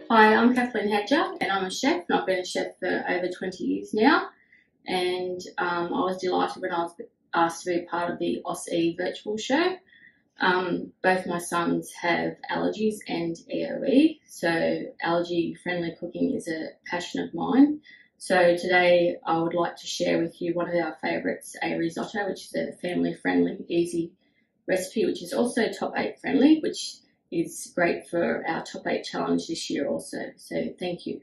Hi, I'm Kathleen Hedger and I'm a chef, and I've been a chef for over 20 years now, and I was delighted when I was asked to be part of the ausEE virtual show. Both my sons have allergies and EOE, so allergy friendly cooking is a passion of mine. So today I would like to share with you one of our favourites, a risotto, which is a family friendly, easy recipe, which is also top 8 friendly, which is great for our top 8 challenge this year also. So thank you.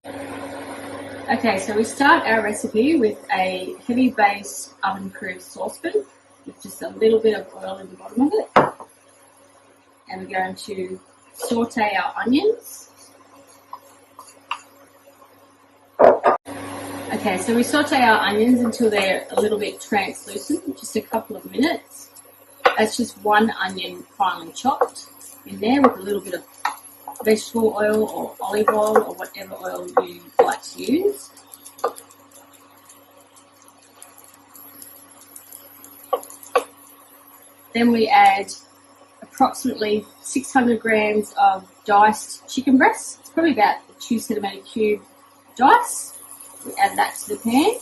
Okay, so we start our recipe with a heavy base oven-proof saucepan with just a little bit of oil in the bottom of it. And we're going to saute our onions. Okay, so we saute our onions until they're a little bit translucent, just a couple of minutes. That's just one onion finely chopped in there with a little bit of vegetable oil or olive oil or whatever oil you like to use. Then we add approximately 600 grams of diced chicken breast. It's probably about a 2 centimetre cube dice. We add that to the pan.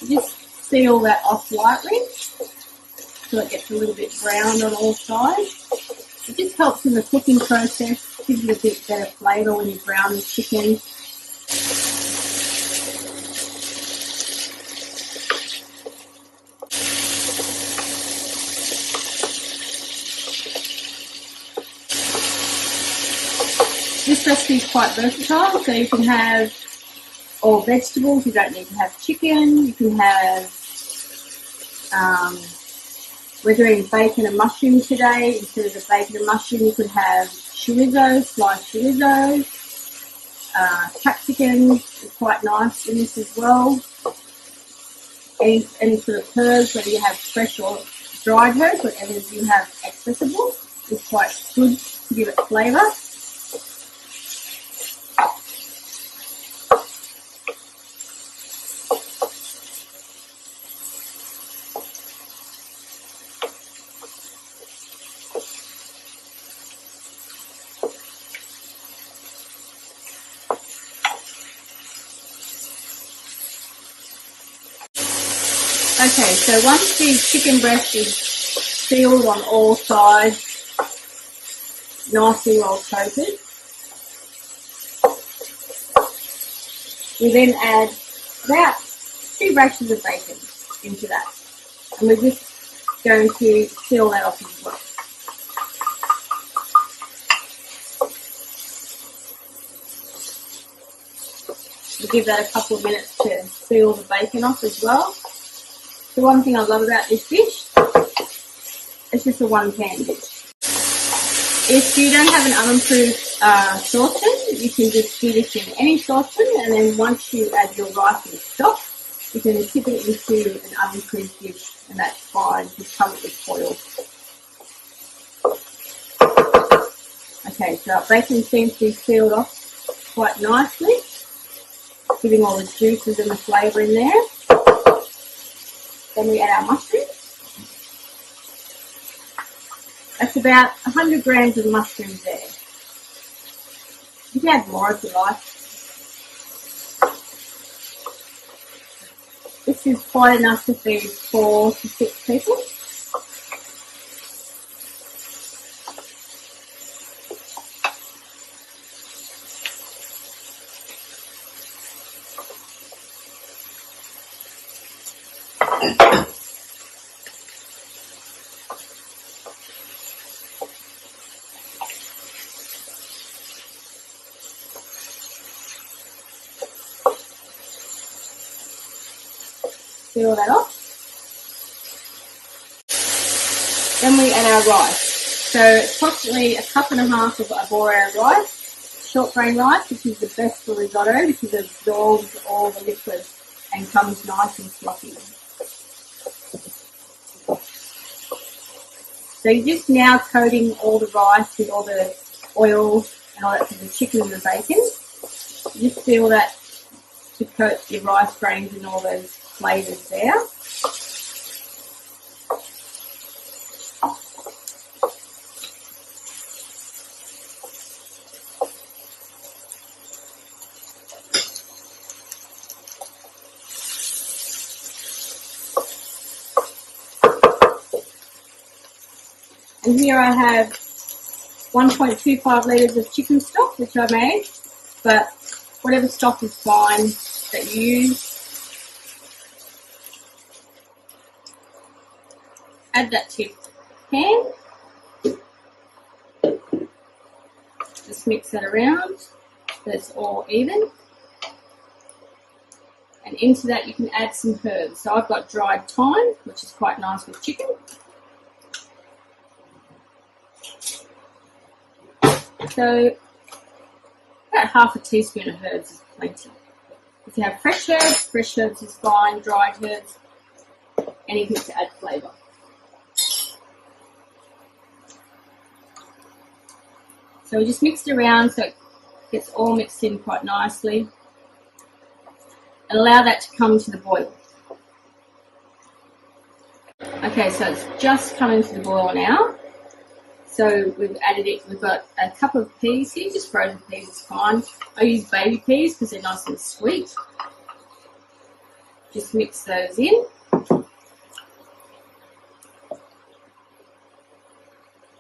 Just seal that off lightly so it gets a little bit browned on all sides. It just helps in the cooking process, gives it a bit better flavour when you brown the chicken. This recipe is quite versatile, so you can have all vegetables, you don't need to have chicken. You can have, we're doing bacon and mushroom today. Instead of the bacon and mushroom, you could have chorizo, sliced chorizo. Capsicum is quite nice in this as well. Any sort of herbs, whether you have fresh or dried herbs, whatever you have accessible, is quite good to give it flavour. Okay, so once the chicken breast is sealed on all sides, nicely well coated, we then add about 2 rashers of bacon into that. And we're just going to seal that off as well. We'll give that a couple of minutes to seal the bacon off as well. The one thing I love about this dish, it's just a one-pan dish. If you don't have an oven-proof saucepan, you can just do this in any saucepan, and then once you add your rice and stock, you can tip it into an oven-proof dish, and that's fine. Just cover it with foil. Okay, so our bacon seems to be sealed off quite nicely, giving all the juices and the flavour in there. Then we add our mushrooms. That's about 100 grams of mushrooms there. You can add more if you like. This is quite enough to feed 4 to 6 people. Seal that off. Then we add our rice. So approximately 1.5 cups of arbora rice, short grain rice, which is the best for risotto because it absorbs all the liquid and comes nice and fluffy. So you're just now coating all the rice with all the oil and all that for the chicken and the bacon. You just feel that to coat your rice grains and all those flavours there. And here I have 1.25 litres of chicken stock, which I made, but whatever stock is fine that you use. Add that to your pan. Just mix that around so it's all even. And into that you can add some herbs. So I've got dried thyme, which is quite nice with chicken. So about half a teaspoon of herbs is plenty. If you have fresh herbs is fine, dried herbs, anything to add flavour. So we just mix it around so it gets all mixed in quite nicely. And allow that to come to the boil. Okay, so it's just coming to the boil now. So we've added it, we've got a couple of peas here, just frozen peas is fine. I use baby peas because they're nice and sweet. Just mix those in.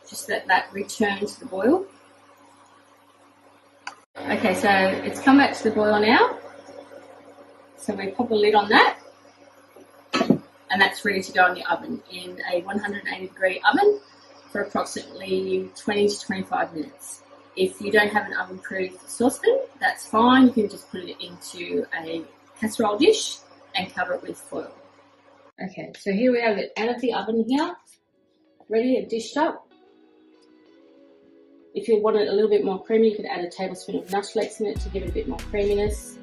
Just let that return to the boil. Okay, so it's come back to the boil now. So we pop a lid on that. And that's ready to go in the oven in a 180 degree oven for approximately 20 to 25 minutes. If you don't have an oven-proof saucepan, that's fine. You can just put it into a casserole dish and cover it with foil. Okay, so here we have it out of the oven here, ready and dished up. If you want it a little bit more creamy, you could add a tablespoon of nut flakes in it to give it a bit more creaminess.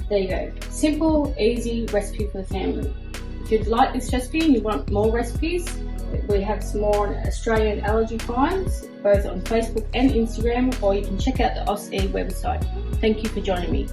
There you go. Simple, easy recipe for the family. If you'd like this recipe and you want more recipes, we have some more Australian allergy finds, both on Facebook and Instagram, or you can check out the ausEE website. Thank you for joining me.